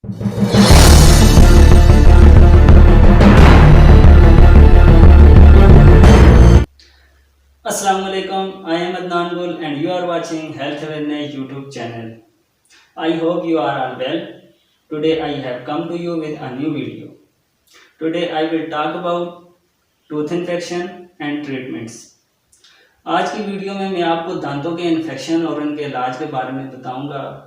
Assalamualaikum. I am Adnan Gul and you are watching Health Awareness YouTube channel. I hope you are all well. Today I have come to you with a new video. Today I will talk about tooth infection and treatments. आज की video में मैं आपको दांतों के infection और उनके इलाज के बारे में बताऊंगा।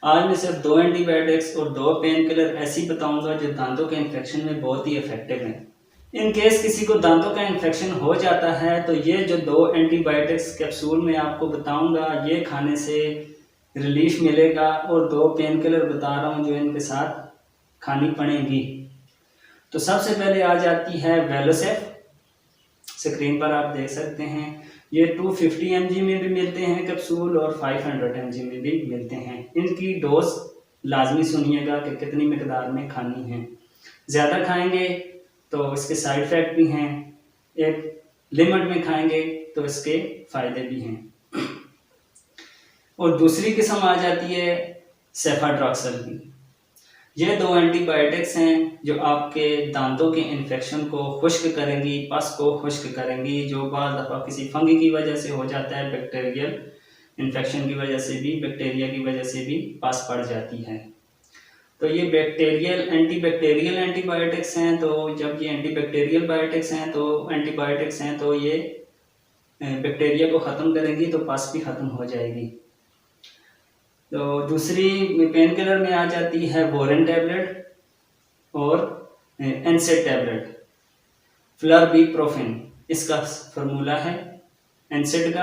आज मैं सिर्फ 2 एंटीबायोटिक्स और 2 पेन किलर ऐसी बताऊंगा जो दांतों के इन्फेक्शन में बहुत ही इफेक्टिव हैं। इन केस किसी को दांतों का इन्फेक्शन हो जाता है तो ये जो 2 एंटीबायोटिक्स कैप्सूल मैं आपको बताऊंगा ये खाने से रिलीफ मिलेगा, और 2 पेन किलर बता रहा हूँ जो इनके साथ खानी पड़ेगी। तो सबसे पहले आ जाती है वेलोसेफ। स्क्रीन पर आप देख सकते हैं ये 250 mg में भी मिलते हैं कैप्सूल और 500 mg में भी मिलते हैं। इनकी डोज लाजमी सुनिएगा कि कितनी मिकदार में खानी है। ज़्यादा खाएंगे तो इसके साइड इफ़ेक्ट भी हैं, एक लिमिट में खाएंगे तो इसके फ़ायदे भी हैं। और दूसरी किस्म आ जाती है सेफाट्रॉक्सल की। ये 2 एंटीबायोटिक्स हैं जो आपके दांतों के इन्फेक्शन को खुश्क करेंगी, पस को खुश्क करेंगी, जो बाज़ दफ़ा किसी फंगी की वजह से हो जाता है, बैक्टीरियल इन्फेक्शन की वजह से भी, बैक्टीरिया की वजह से भी पस पड़ जाती है। तो ये एंटीबैक्टीरियल एंटीबायोटिक्स हैं। तो जब ये एंटीबैक्टीरियल बायोटिक्स हैं तो एंटीबायोटिक्स हैं तो ये बैक्टीरिया को ख़त्म करेंगी तो पस भी ख़त्म हो जाएगी। तो दूसरी पेन किलर में आ जाती है वोरेन टैबलेट और एनसेड टैबलेट। फ्लरबीप्रोफेन इसका फार्मूला है एनसेड का,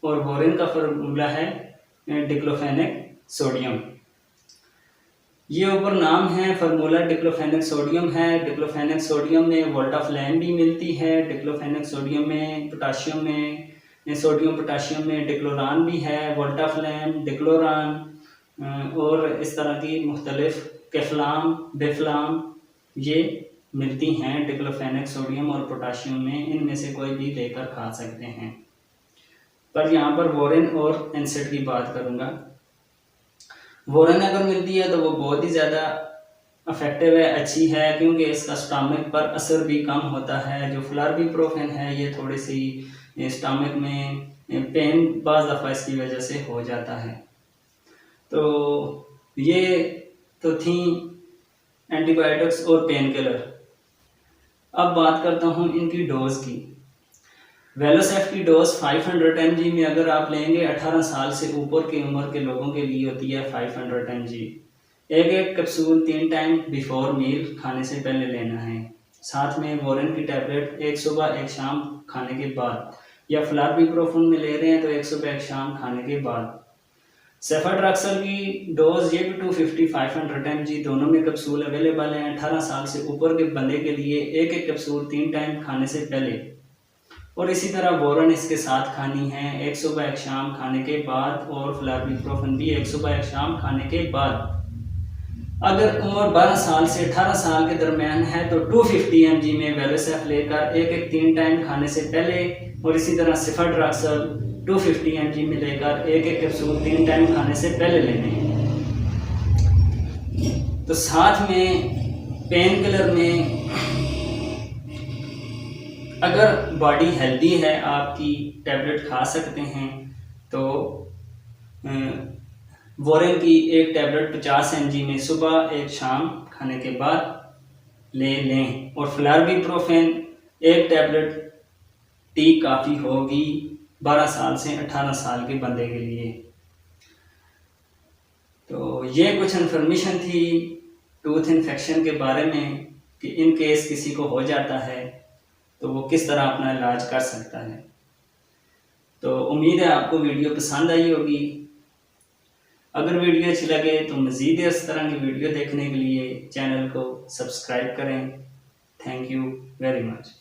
और वोरेन का फार्मूला है डिक्लोफेनेक सोडियम। ये ऊपर नाम है, फार्मूला डिक्लोफेनेक सोडियम है। डिक्लोफेनेक सोडियम में वोल्टाफ्लेम भी मिलती है, डिक्लोफेनेक सोडियम में पोटाशियम में सोडियम पोटाशियम में डिक्लोरान भी है, वोल्टाफ्लेम, डिक्लोरान और इस तरह की मुख्तलिफ केफ्लाम, बेफ्लाम ये मिलती हैं डिक्लोफेनेक सोडियम और पोटाशियम में। इनमें से कोई भी लेकर खा सकते हैं, पर यहाँ पर वोरेन और एनसेड की बात करूँगा। वोरेन अगर मिलती है तो वो बहुत ही ज़्यादा अफेक्टिव है, अच्छी है, क्योंकि इसका स्टमक पर असर भी कम होता है। जो फ्लरबीप्रोफेन है ये थोड़ी सी स्टमक में पेन बाज़ दफ़ा इसकी वजह से हो जाता है। तो ये तो थी एंटीबायोटिक्स और पेन किलर। अब बात करता हूँ इनकी डोज की। वेलोसेफ की डोज 500 mg में अगर आप लेंगे 18 साल से ऊपर की उम्र के लोगों के लिए होती है 500 mg। एक कैप्सूल 3 टाइम बिफोर मील खाने से पहले लेना है। साथ में वोरेन की टैबलेट एक सुबह एक शाम खाने के बाद, या फ्लरबीप्रोफेन में ले रहे हैं तो एक सुबह एक शाम खाने के बाद। सेफाट्रॉक्सल की डोज ये भी 250-500 mg दोनों में कैप्सूल अवेलेबल हैं। 18 साल से ऊपर के बंदे के लिए एक कैप्सूल 3 टाइम खाने से पहले, और इसी तरह वोरेन इसके साथ खानी है एक सुबह एक शाम खाने के बाद, और फ्लरबीप्रोफेन भी एक सुबह एक शाम खाने के बाद। अगर उम्र 12 साल से 18 साल के दरमियान है तो 250 mg में वेलोसेफ लेकर एक 3 टाइम खाने से पहले, और इसी तरह सेफाट्रॉक्सल 250 mg में लेकर एक कैप्सूल 3 टाइम खाने से पहले लेने हैं। तो साथ में पेन किलर में अगर बॉडी हेल्दी है आपकी टैबलेट खा सकते हैं, तो वोरेन की एक टैबलेट 50 mg में सुबह एक शाम खाने के बाद ले लें, और फ्लरबीप्रोफेन एक टैबलेट टी काफ़ी होगी 12 साल से 18 साल के बंदे के लिए। तो ये कुछ इन्फॉर्मेशन थी टूथ इन्फेक्शन के बारे में कि इन केस किसी को हो जाता है तो वो किस तरह अपना इलाज कर सकता है। तो उम्मीद है आपको वीडियो पसंद आई होगी। अगर वीडियो अच्छी लगे तो मज़ीद इस तरह की वीडियो देखने के लिए चैनल को सब्सक्राइब करें। Thank you very much.